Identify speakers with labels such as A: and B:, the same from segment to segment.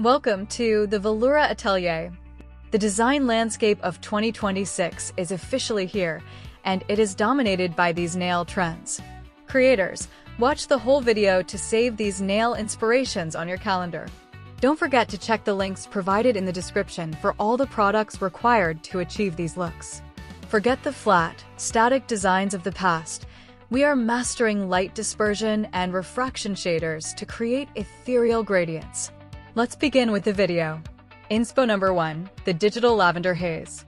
A: Welcome to the Veloura Atelier. The design landscape of 2026 is officially here, and it is dominated by these nail trends. Creators, watch the whole video to save these nail inspirations on your calendar. Don't forget to check the links provided in the description for all the products required to achieve these looks. Forget the flat, static designs of the past. We are mastering light dispersion and refraction shaders to create ethereal gradients. Let's begin with the video. Inspo number 1, the Digital Lavender Haze.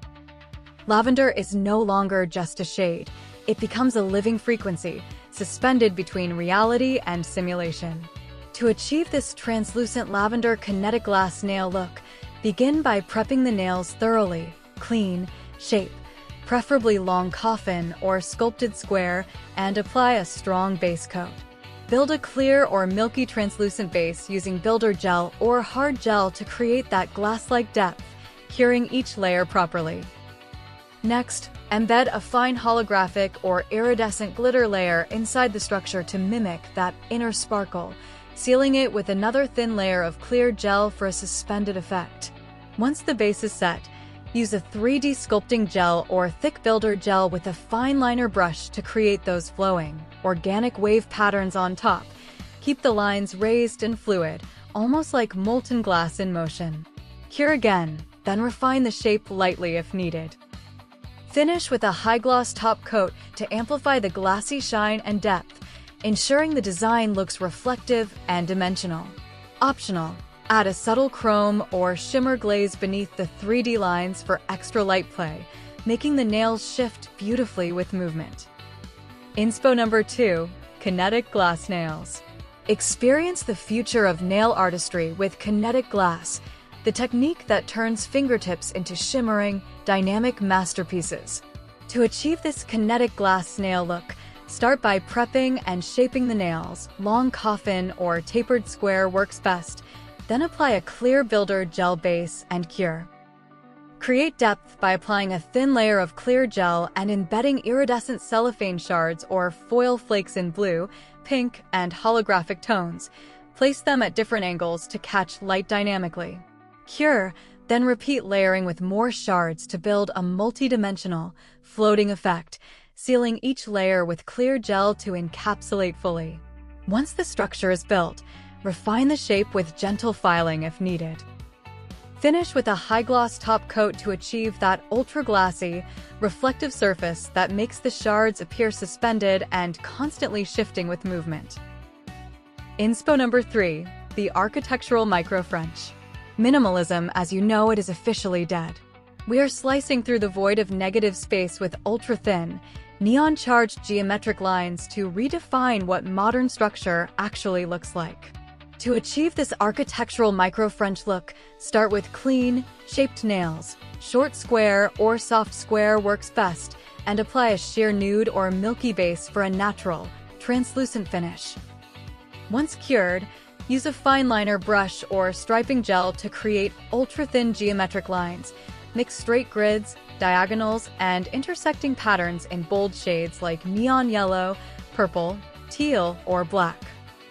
A: Lavender is no longer just a shade. It becomes a living frequency, suspended between reality and simulation. To achieve this translucent lavender kinetic glass nail look, begin by prepping the nails thoroughly, clean, shape, preferably long coffin or sculpted square, and apply a strong base coat. Build a clear or milky translucent base using builder gel or hard gel to create that glass-like depth, curing each layer properly. Next, embed a fine holographic or iridescent glitter layer inside the structure to mimic that inner sparkle, sealing it with another thin layer of clear gel for a suspended effect. Once the base is set, use a 3D sculpting gel or thick builder gel with a fine liner brush to create those flowing, organic wave patterns on top. Keep the lines raised and fluid, almost like molten glass in motion. Cure again, then refine the shape lightly if needed. Finish with a high-gloss top coat to amplify the glassy shine and depth, ensuring the design looks reflective and dimensional. Optional, add a subtle chrome or shimmer glaze beneath the 3D lines for extra light play, making the nails shift beautifully with movement. Inspo number 2, Kinetic Glass Nails. Experience the future of nail artistry with Kinetic Glass, the technique that turns fingertips into shimmering, dynamic masterpieces. To achieve this Kinetic Glass nail look, start by prepping and shaping the nails. Long coffin or tapered square works best. Then apply a clear builder gel base and cure. Create depth by applying a thin layer of clear gel and embedding iridescent cellophane shards or foil flakes in blue, pink, and holographic tones. Place them at different angles to catch light dynamically. Cure, then repeat layering with more shards to build a multi-dimensional, floating effect, sealing each layer with clear gel to encapsulate fully. Once the structure is built, refine the shape with gentle filing if needed. Finish with a high-gloss top coat to achieve that ultra-glassy, reflective surface that makes the shards appear suspended and constantly shifting with movement. Inspo number 3, the Architectural Micro-French. Minimalism, as you know it, is officially dead. We are slicing through the void of negative space with ultra-thin, neon-charged geometric lines to redefine what modern structure actually looks like. To achieve this architectural micro-French look, start with clean, shaped nails. Short square or soft square works best, and apply a sheer nude or milky base for a natural, translucent finish. Once cured, use a fine liner brush or striping gel to create ultra-thin geometric lines. Mix straight grids, diagonals, and intersecting patterns in bold shades like neon yellow, purple, teal, or black.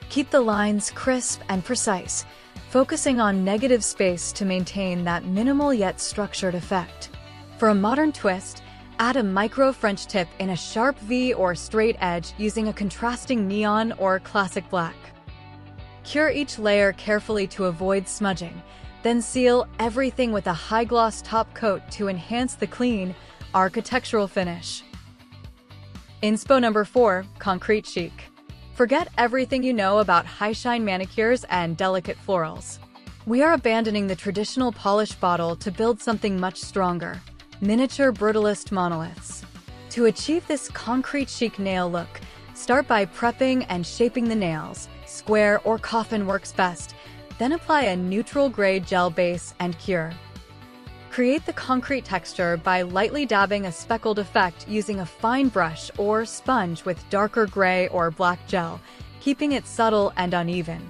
A: Keep the lines crisp and precise, focusing on negative space to maintain that minimal yet structured effect. For a modern twist, add a micro-French tip in a sharp V or straight edge using a contrasting neon or classic black. Cure each layer carefully to avoid smudging, then seal everything with a high-gloss top coat to enhance the clean, architectural finish. Inspo number 4, Concrete Chic. Forget everything you know about high-shine manicures and delicate florals. We are abandoning the traditional polished bottle to build something much stronger, miniature brutalist monoliths. To achieve this concrete chic nail look, start by prepping and shaping the nails. Square or coffin works best, then apply a neutral gray gel base and cure. Create the concrete texture by lightly dabbing a speckled effect using a fine brush or sponge with darker gray or black gel, keeping it subtle and uneven.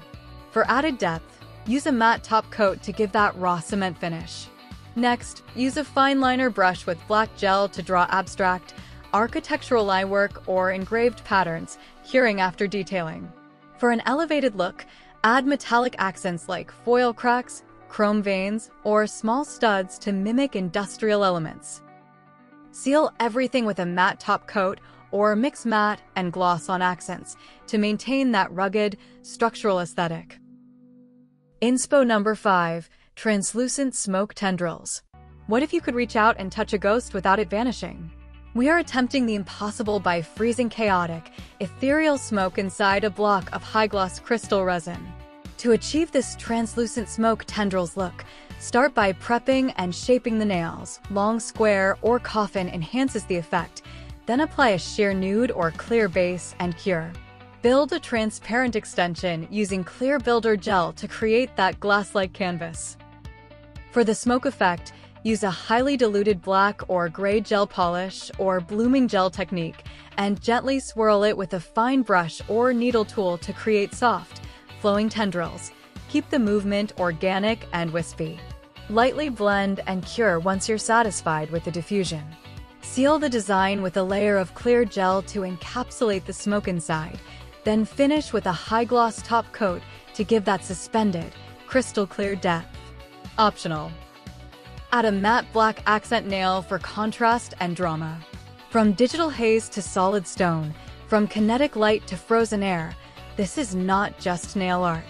A: For added depth, use a matte top coat to give that raw cement finish. Next, use a fine liner brush with black gel to draw abstract, architectural line work or engraved patterns, curing after detailing. For an elevated look, add metallic accents like foil cracks, chrome veins, or small studs to mimic industrial elements. Seal everything with a matte top coat or mix matte and gloss on accents to maintain that rugged, structural aesthetic. Inspo number 5. Translucent Smoke Tendrils. What if you could reach out and touch a ghost without it vanishing? We are attempting the impossible by freezing chaotic, ethereal smoke inside a block of high-gloss crystal resin. To achieve this translucent smoke tendrils look, start by prepping and shaping the nails. Long square or coffin enhances the effect, then apply a sheer nude or clear base and cure. Build a transparent extension using clear builder gel to create that glass-like canvas. For the smoke effect, use a highly diluted black or gray gel polish or blooming gel technique and gently swirl it with a fine brush or needle tool to create soft, flowing tendrils. Keep the movement organic and wispy. Lightly blend and cure once you're satisfied with the diffusion. Seal the design with a layer of clear gel to encapsulate the smoke inside, then finish with a high-gloss top coat to give that suspended, crystal-clear depth. Optional. Add a matte black accent nail for contrast and drama. From digital haze to solid stone, from kinetic light to frozen air, this is not just nail art.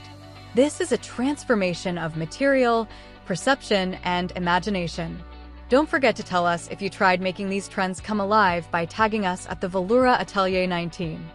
A: This is a transformation of material, perception, and imagination. Don't forget to tell us if you tried making these trends come alive by tagging us at the Veloura Atelier 19.